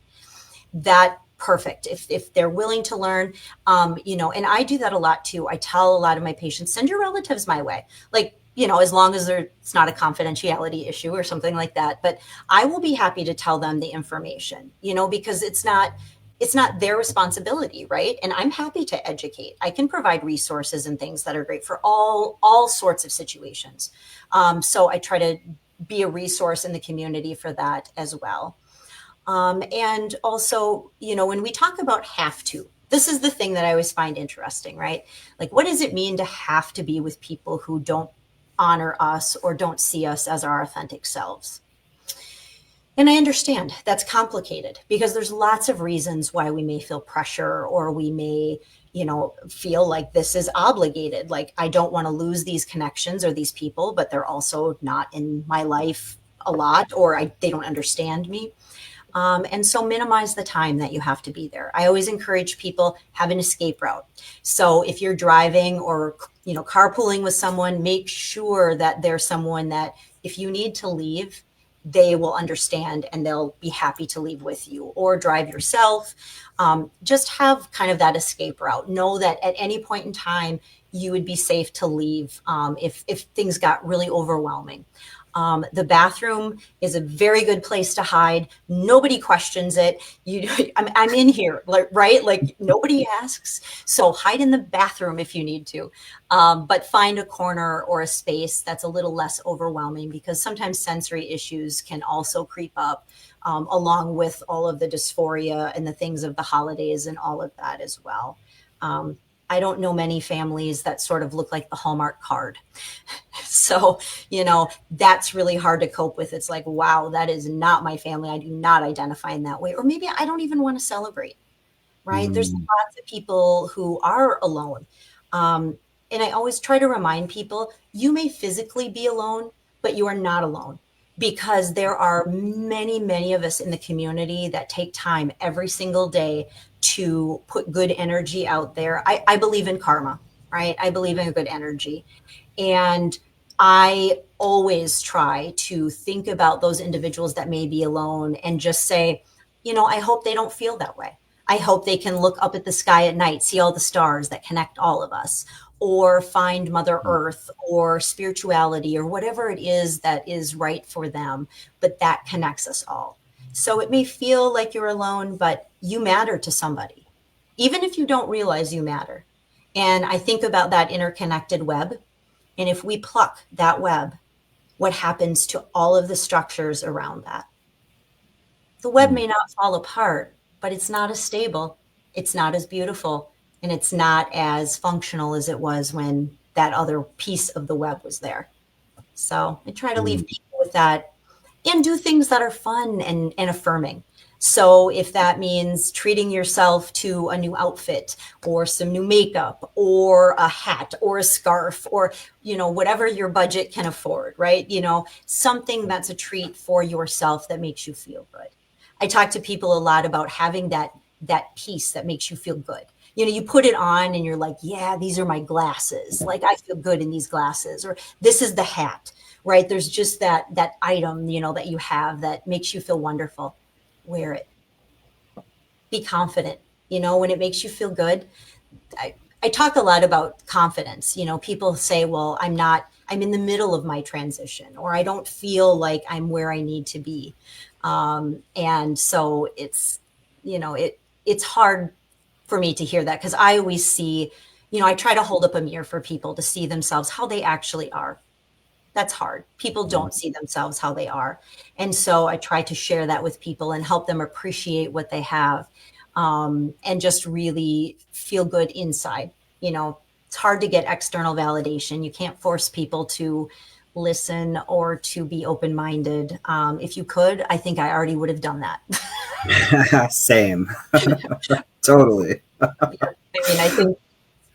That perfect. If they're willing to learn, and I do that a lot too. I tell a lot of my patients, send your relatives my way. Like, as long as it's not a confidentiality issue or something like that. But I will be happy to tell them the information, because it's not their responsibility, right? And I'm happy to educate. I can provide resources and things that are great for all sorts of situations. So I try to be a resource in the community for that as well. And also, when we talk about have to, this is the thing that I always find interesting, right? Like, what does it mean to have to be with people who don't honor us or don't see us as our authentic selves? And I understand that's complicated, because there's lots of reasons why we may feel pressure, or we may, feel like this is obligated. Like, I don't want to lose these connections or these people, but they're also not in my life a lot, or they don't understand me. And so minimize the time that you have to be there. I always encourage people, have an escape route. So if you're driving or, carpooling with someone, make sure that there's someone that if you need to leave, they will understand and they'll be happy to leave with you, or drive yourself. Just have kind of that escape route. Know that at any point in time, you would be safe to leave if things got really overwhelming. The bathroom is a very good place to hide. Nobody questions it. I'm in here, right? Like, nobody asks. So hide in the bathroom if you need to, but find a corner or a space that's a little less overwhelming, because sometimes sensory issues can also creep up, along with all of the dysphoria and the things of the holidays and all of that as well. I don't know many families that sort of look like the Hallmark card. So, that's really hard to cope with. It's like, wow, that is not my family. I do not identify in that way. Or maybe I don't even want to celebrate, right? There's Mm, lots of people who are alone. And I always try to remind people, you may physically be alone, but you are not alone, because there are many, many of us in the community that take time every single day to put good energy out there. I believe in karma, right? I believe in good energy. And I always try to think about those individuals that may be alone and just say, I hope they don't feel that way. I hope they can look up at the sky at night, see all the stars that connect all of us, or find Mother Earth or spirituality or whatever it is that is right for them, but that connects us all. So it may feel like you're alone, but you matter to somebody, even if you don't realize you matter. And I think about that interconnected web. And if we pluck that web, what happens to all of the structures around that? The web mm, may not fall apart, but it's not as stable, it's not as beautiful, and it's not as functional as it was when that other piece of the web was there. So I try to mm, leave people with that, and do things that are fun and affirming. So if that means treating yourself to a new outfit or some new makeup or a hat or a scarf, or, whatever your budget can afford, right? Something that's a treat for yourself that makes you feel good. I talk to people a lot about having that piece that makes you feel good. You put it on and you're like, yeah, these are my glasses. Like, I feel good in these glasses, or this is the hat, right? There's just that item, that you have that makes you feel wonderful. Wear it. be confident. When it makes you feel good. I talk a lot about confidence. People say, well, I'm in the middle of my transition, or I don't feel like I'm where I need to be. And so it's hard for me to hear that, because I always see, I try to hold up a mirror for people to see themselves how they actually are. That's hard. People don't see themselves how they are. And so I try to share that with people and help them appreciate what they have, and just really feel good inside. It's hard to get external validation. You can't force people to listen or to be open minded. If you could, I think I already would have done that. Same. Totally. Yeah. I mean, I think,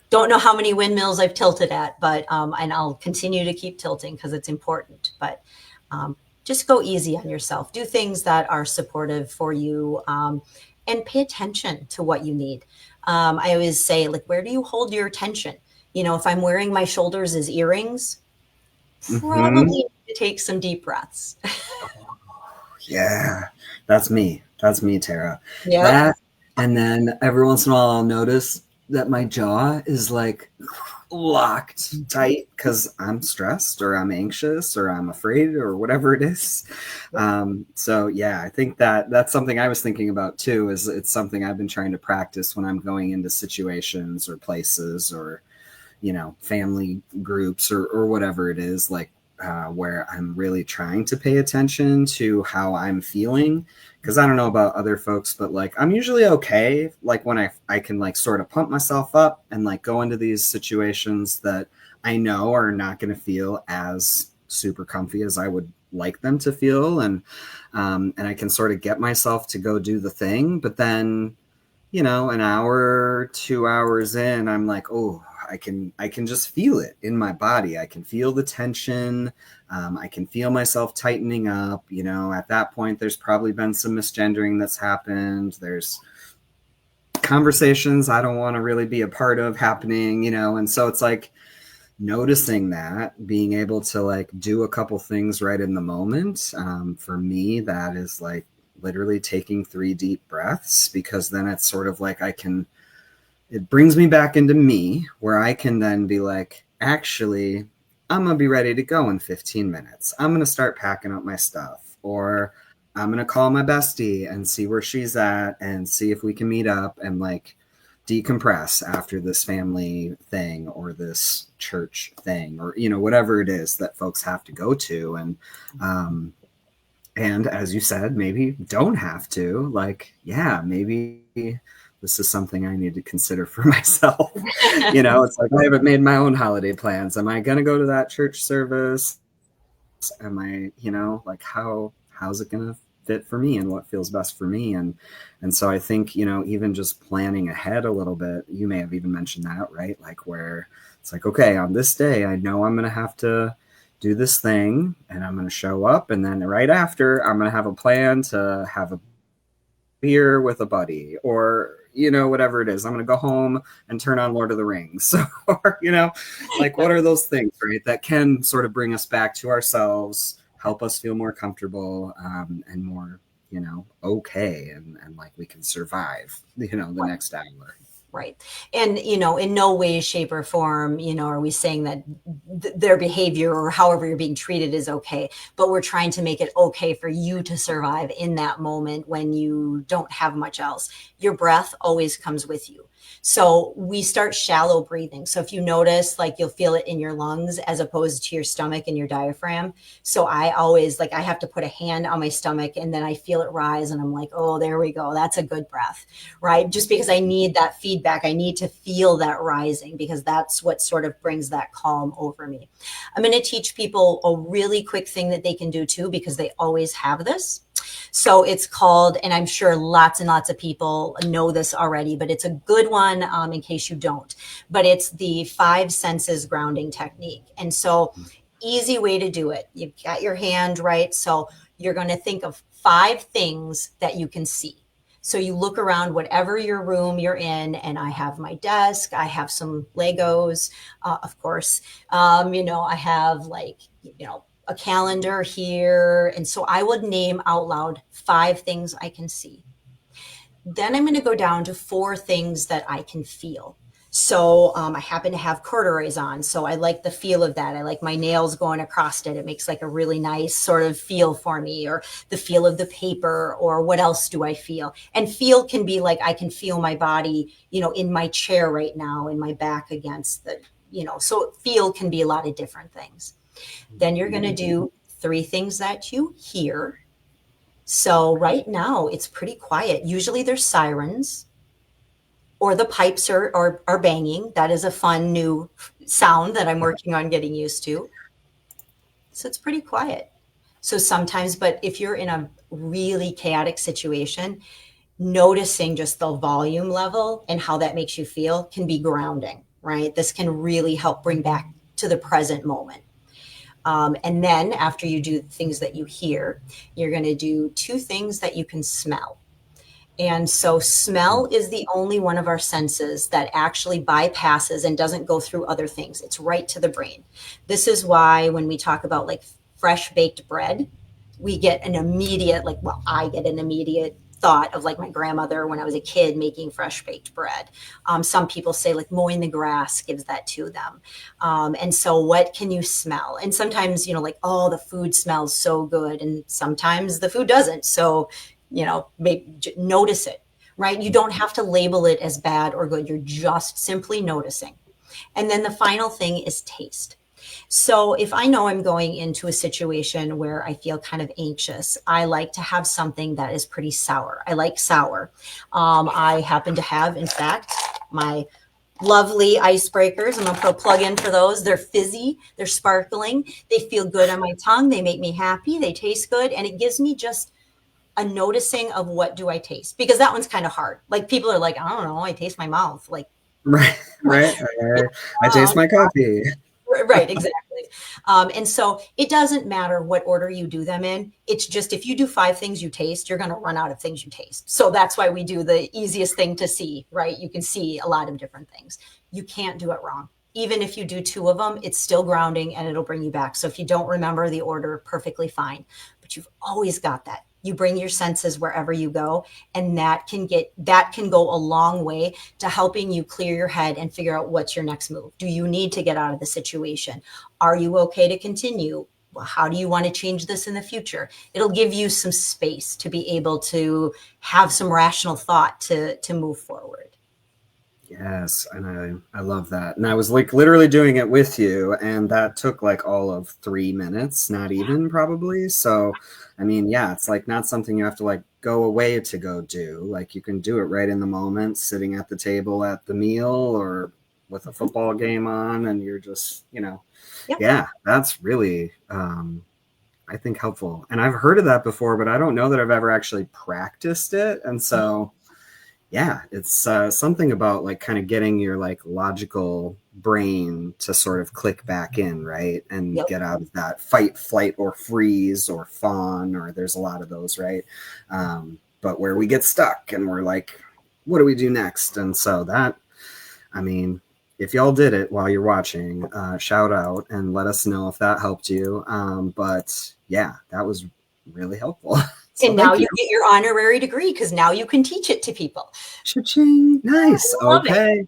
don't know how many windmills I've tilted at, but and I'll continue to keep tilting because it's important. But just go easy on yourself. Do things that are supportive for you, and pay attention to what you need. I always say, like, where do you hold your attention? If I'm wearing my shoulders as earrings, probably Hmm. need to take some deep breaths. Yeah, that's me. That's me, Tara. Yeah. That, and then every once in a while, I'll notice that my jaw is like locked tight because I'm stressed or I'm anxious or I'm afraid or whatever it is. So yeah, I think that that's something I was thinking about too. Is it's something I've been trying to practice when I'm going into situations or places or family groups or whatever it is, like where I'm really trying to pay attention to how I'm feeling. Because I don't know about other folks, but like I'm usually okay. Like when I can like sort of pump myself up and like go into these situations that I know are not going to feel as super comfy as I would like them to feel, and I can sort of get myself to go do the thing. But then an hour, 2 hours in, I'm like, oh, I can just feel it in my body. I can feel the tension. I can feel myself tightening up. At that point, there's probably been some misgendering that's happened. There's conversations I don't want to really be a part of happening, and so it's like noticing that, being able to like do a couple things right in the moment. For me, that is like literally taking 3 deep breaths, because then it's sort of like it brings me back into me, where I can then be like, actually, I'm going to be ready to go in 15 minutes. I'm going to start packing up my stuff, or I'm going to call my bestie and see where she's at and see if we can meet up and like decompress after this family thing or this church thing, or whatever it is that folks have to go to. And as you said, maybe don't have to, like, yeah, maybe this is something I need to consider for myself. It's like I haven't made my own holiday plans. Am I going to go to that church service? Am I, like how's it going to fit for me and what feels best for me? And so I think, even just planning ahead a little bit, you may have even mentioned that, right? Like where it's like, okay, on this day, I know I'm going to have to do this thing and I'm going to show up. And then right after, I'm going to have a plan to have a beer with a buddy, or whatever it is. I'm going to go home and turn on Lord of the Rings, or like what are those things, right, that can sort of bring us back to ourselves, help us feel more comfortable, and more okay, and like we can survive the next hour. Right. And, in no way, shape, or form, are we saying that their behavior or however you're being treated is okay. But we're trying to make it okay for you to survive in that moment when you don't have much else. Your breath always comes with you. So we start shallow breathing. So if you notice, like you'll feel it in your lungs as opposed to your stomach and your diaphragm. So I always I have to put a hand on my stomach and then I feel it rise and I'm like, oh, there we go. That's a good breath, right? Just because I need that feedback. I need to feel that rising because that's what sort of brings that calm over me. I'm going to teach people a really quick thing that they can do too, because they always have this. So it's called, and I'm sure lots and lots of people know this already, but it's a good one in case you don't. But it's the 5 senses grounding technique. And so, easy way to do it. You've got your hand, right? So you're going to think of 5 things that you can see. So you look around whatever your room you're in, and I have my desk, I have some Legos, of course. I have a calendar here. And so I would name out loud 5 things I can see. Then I'm going to go down to 4 things that I can feel. So I happen to have corduroys on, so I like the feel of that. I like my nails going across it. It makes like a really nice sort of feel for me, or the feel of the paper, or what else do I feel? And feel can be like I can feel my body, in my chair right now, in my back against so feel can be a lot of different things. Then you're going to do 3 things that you hear. So right now it's pretty quiet. Usually there's sirens or the pipes are banging. That is a fun new sound that I'm working on getting used to. So it's pretty quiet. So sometimes, but if you're in a really chaotic situation, noticing just the volume level and how that makes you feel can be grounding, right? This can really help bring back to the present moment. And then after you do things that you hear, you're going to do 2 things that you can smell. And so smell is the only one of our senses that actually bypasses and doesn't go through other things. It's right to the brain. This is why when we talk about like fresh baked bread, we get an immediate, I get an immediate thought of like my grandmother when I was a kid making fresh baked bread. Some people say like mowing the grass gives that to them. And so what can you smell? And sometimes, oh, the food smells so good. And sometimes the food doesn't. So maybe notice it, right? You don't have to label it as bad or good. You're just simply noticing. And then the final thing is taste. So if I know I'm going into a situation where I feel kind of anxious, I like to have something that is pretty sour. I like sour. I happen to have, in fact, my lovely icebreakers. I'm going to put a plug in for those. They're fizzy. They're sparkling. They feel good on my tongue. They make me happy. They taste good. And it gives me just a noticing of what do I taste, because that one's kind of hard. Like people are like, I don't know, I taste my mouth. Like, Right, right. I taste my coffee. Right, exactly. And so it doesn't matter what order you do them in. It's just if you do 5 things you taste, you're going to run out of things you taste. So that's why we do the easiest thing to see, right? You can see a lot of different things. You can't do it wrong. Even if you do 2 of them, it's still grounding and it'll bring you back. So if you don't remember the order, perfectly fine. But you've always got that. You bring your senses wherever you go, and that can go a long way to helping you clear your head and figure out what's your next move. Do you need to get out of the situation? Are you okay to continue? Well, how do you want to change this in the future? It'll give you some space to be able to have some rational thought to move forward. Yes, and I love that. And I was like literally doing it with you, and that took like all of 3 minutes, not even probably. So, I mean, yeah, it's like not something you have to like go away to go do. Like you can do it right in the moment, sitting at the table at the meal or with a football game on, and you're just, Yep. yeah, that's really I think helpful. And I've heard of that before, but I don't know that I've ever actually practiced it. And so yeah, it's something about like kind of getting your like logical brain to sort of click back in, right? And Yep. get out of that fight, flight, or freeze, or fawn, or there's a lot of those, right? But where we get stuck and we're like, what do we do next? And so that, I mean, if y'all did it while you're watching, shout out and let us know if that helped you. But yeah, that was really helpful. So And now thank you. you get your honorary degree because now you can teach it to people. Cha-ching. Nice. I love it. Okay.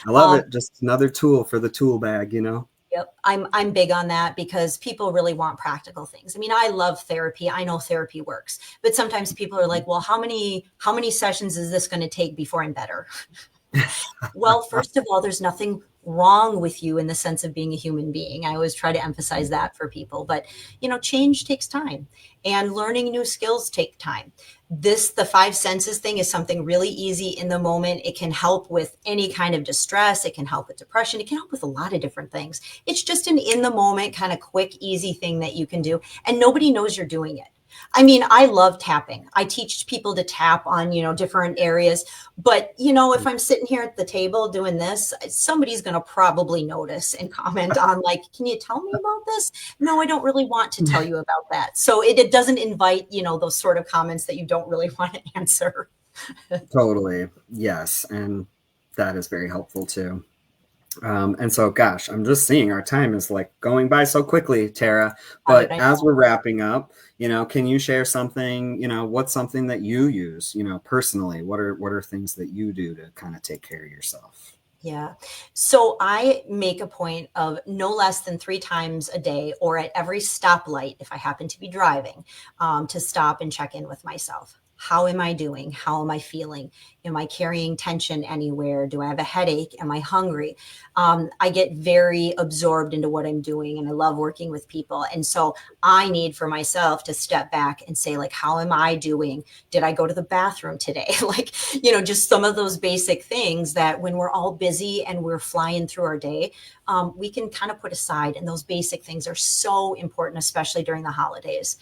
I love it. Just another tool for the tool bag. Yep. I'm big on that because people really want practical things. I mean, I love therapy. I know therapy works, but sometimes people are like, well, how many sessions is this going to take before I'm better? Well, first of all, there's nothing wrong with you in the sense of being a human being. I always try to emphasize that for people, but change takes time and learning new skills take time. The 5 senses thing is something really easy in the moment. It can help with any kind of distress. It can help with depression. It can help with a lot of different things. It's just an in the moment kind of quick, easy thing that you can do. And nobody knows you're doing it. I mean, I love tapping. I teach people to tap on, different areas. But, if I'm sitting here at the table doing this, somebody's going to probably notice and comment on like, can you tell me about this? No, I don't really want to tell you about that. So it doesn't invite, those sort of comments that you don't really want to answer. Totally. Yes. And that is very helpful too. And so, gosh, I'm just seeing our time is like going by so quickly, Tara. How did But I as know? we're wrapping up, can you share something, what's something that you use, personally? What are things that you do to kind of take care of yourself? Yeah. So I make a point of no less than 3 times a day or at every stoplight, if I happen to be driving, to stop and check in with myself. How am I doing? How am I feeling? Am I carrying tension anywhere? Do I have a headache? Am I hungry? I get very absorbed into what I'm doing and I love working with people. And so I need for myself to step back and say, like, how am I doing? Did I go to the bathroom today? Like, just some of those basic things that when we're all busy and we're flying through our day, we can kind of put aside. And those basic things are so important, especially during the holidays,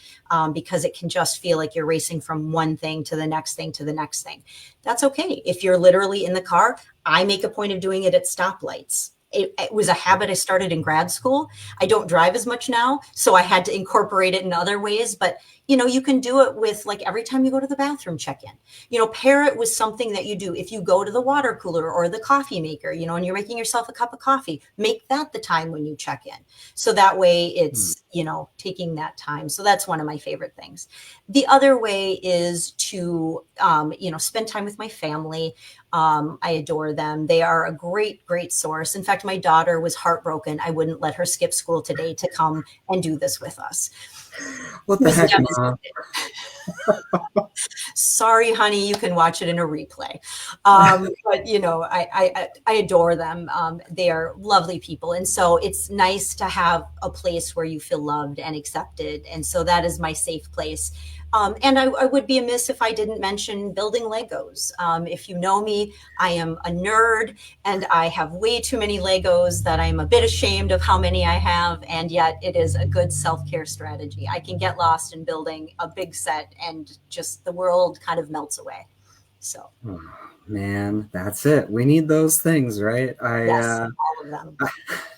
because it can just feel like you're racing from one thing to the next thing to the next thing. That's okay. If you're literally in the car, I make a point of doing it at stoplights. It was a habit I started in grad school. I don't drive as much now, so I had to incorporate it in other ways. But you can do it with, like, every time you go to the bathroom, check in. Pair it with something that you do. If you go to the water cooler or the coffee maker, and you're making yourself a cup of coffee, make that the time when you check in. So that way Hmm. it's, taking that time. So that's one of my favorite things. The other way is to, spend time with my family. I adore them. They are a great, great source. In fact, my daughter was heartbroken. I wouldn't let her skip school today to come and do this with us. What She the was heck, Mom? devastated. Sorry, honey, you can watch it in a replay. But I adore them. They are lovely people, and so it's nice to have a place where you feel loved and accepted. And so that is my safe place. And I would be amiss if I didn't mention building Legos. If you know me, I am a nerd and I have way too many Legos that I'm a bit ashamed of how many I have. And yet it is a good self-care strategy. I can get lost in building a big set and just the world kind of melts away. So, Oh, man, that's it. We need those things, right? yes, all of them.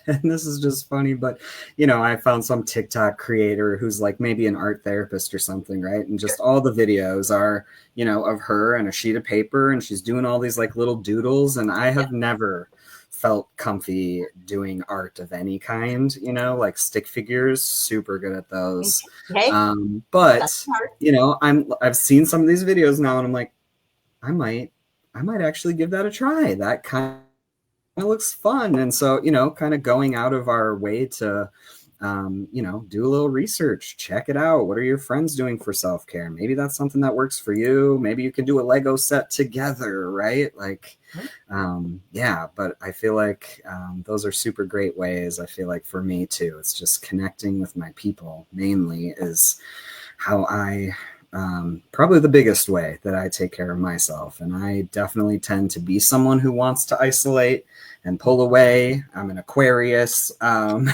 And this is just funny, but I found some TikTok creator who's like maybe an art therapist or something, right? And just all the videos are, of her and a sheet of paper, and she's doing all these like little doodles. And I Yeah. have never felt comfy doing art of any kind, like stick figures, super good at those. Okay. That's But smart. I've seen some of these videos now, and I'm like, I might, I might actually give that a try. That kind of looks fun. And so, kind of going out of our way to, do a little research, check it out. What are your friends doing for self care? Maybe that's something that works for you. Maybe you can do a Lego set together, right? Like, yeah, but I feel like those are super great ways. I feel like for me too, it's just connecting with my people mainly is how I probably the biggest way that I take care of myself. And I definitely tend to be someone who wants to isolate and pull away. I'm an Aquarius. And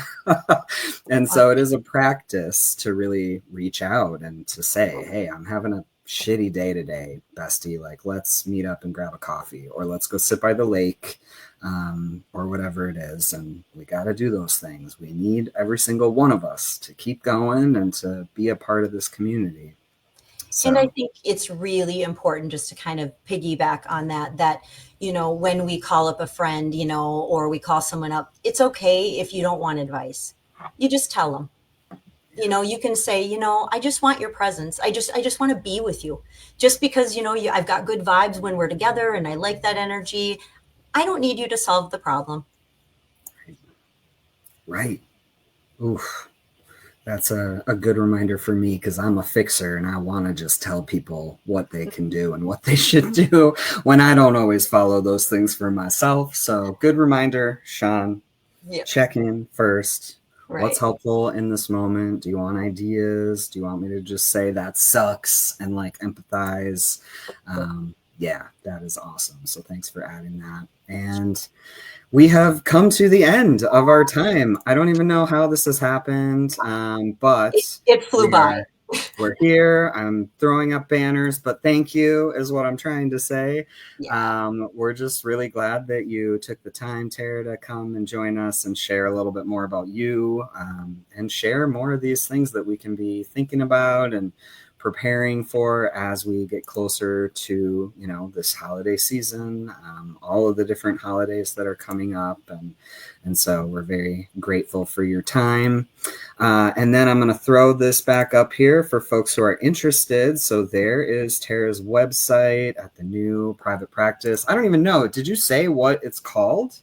so it is a practice to really reach out and to say, hey, I'm having a shitty day today, bestie. Like, let's meet up and grab a coffee, or let's go sit by the lake, or whatever it is. And we got to do those things. We need every single one of us to keep going and to be a part of this community. And I So, think it's really important just to kind of piggyback on that, when we call up a friend, or we call someone up, it's okay if you don't want advice. You just tell them. You can say, I just want your presence. I just want to be with you. Just because, I've got good vibes when we're together and I like that energy. I don't need you to solve the problem. right. Oof. That's a good reminder for me because I'm a fixer and I want to just tell people what they can do and what they should do when I don't always follow those things for myself. So, good reminder, Sean. Yeah. Check in first. What's Right. helpful in this moment? Do you want ideas? Do you want me to just say that sucks and like empathize? Yeah, that is awesome. So, thanks for adding that. And we have come to the end of our time. I don't even know how this has happened, It, but it flew by. we're here. I'm throwing up banners, but thank you is what I'm trying to say. Yeah. We're just really glad that you took the time, Tara, to come and join us and share a little bit more about you, and share more of these things that we can be thinking about and preparing for as we get closer to, this holiday season, all of the different holidays that are coming up. And so we're very grateful for your time. And then I'm going to throw this back up here for folks who are interested. So there is Tara's website at the new private practice. I don't even know. Did you say what it's called?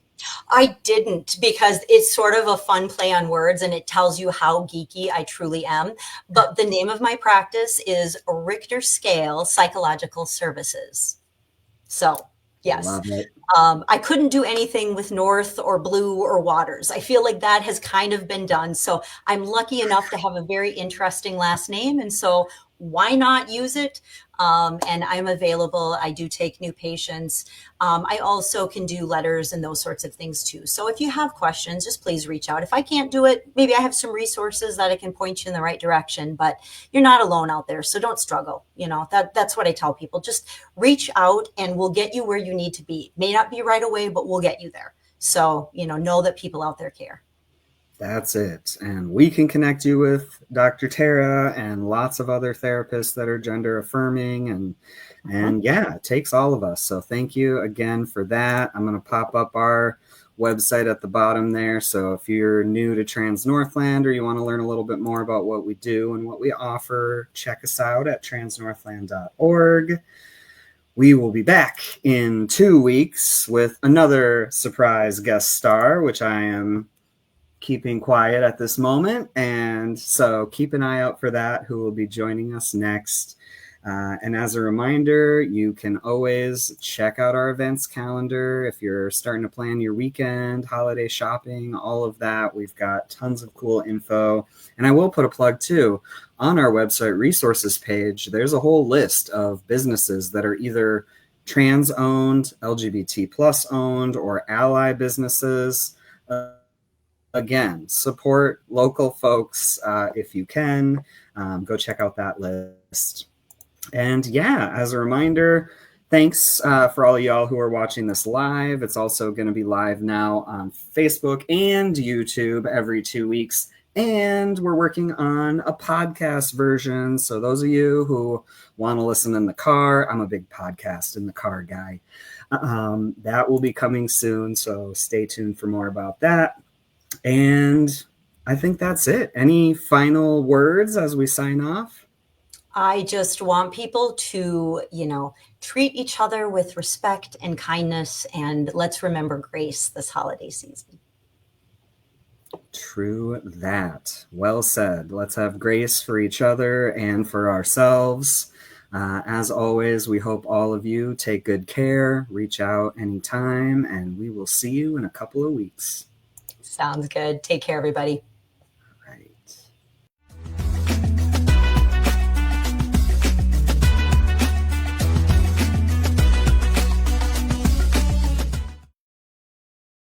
I didn't, because it's sort of a fun play on words and it tells you how geeky I truly am. But the name of my practice is Richter Scale Psychological Services. So, yes. Love it. I couldn't do anything with North or Blue or Waters. I feel like that has kind of been done. So I'm lucky enough to have a very interesting last name. And so why not use it? And I'm available. I do take new patients. I also can do letters and those sorts of things too. So if you have questions, just please reach out. If I can't do it, maybe I have some resources that I can point you in the right direction, but you're not alone out there. So don't struggle. That's what I tell people. Just reach out and we'll get you where you need to be. May not be right away, but we'll get you there. So, know that people out there care. That's it. And we can connect you with Dr. Tara and lots of other therapists that are gender affirming. And yeah, it takes all of us. So thank you again for that. I'm going to pop up our website at the bottom there. So if you're new to Trans Northland or you want to learn a little bit more about what we do and what we offer, check us out at transnorthland.org. We will be back in 2 weeks with another surprise guest star, which I am keeping quiet at this moment. And so keep an eye out for that, who will be joining us next. And as a reminder, you can always check out our events calendar. If you're starting to plan your weekend, holiday shopping, all of that, we've got tons of cool info. And I will put a plug too. On our website resources page, there's a whole list of businesses that are either trans owned, LGBT plus owned, or ally businesses. Again, support local folks if you can. Go check out that list. And yeah, as a reminder, thanks for all of y'all who are watching this live. It's also going to be live now on Facebook and YouTube every 2 weeks. And we're working on a podcast version. So those of you who want to listen in the car, I'm a big podcast in the car guy. That will be coming soon. So stay tuned for more about that. And I think that's it. Any final words as we sign off? I just want people to, treat each other with respect and kindness, and let's remember grace this holiday season. True that. Well said. Let's have grace for each other and for ourselves. As always, we hope all of you take good care, reach out anytime, and we will see you in a couple of weeks. Sounds good. Take care, everybody.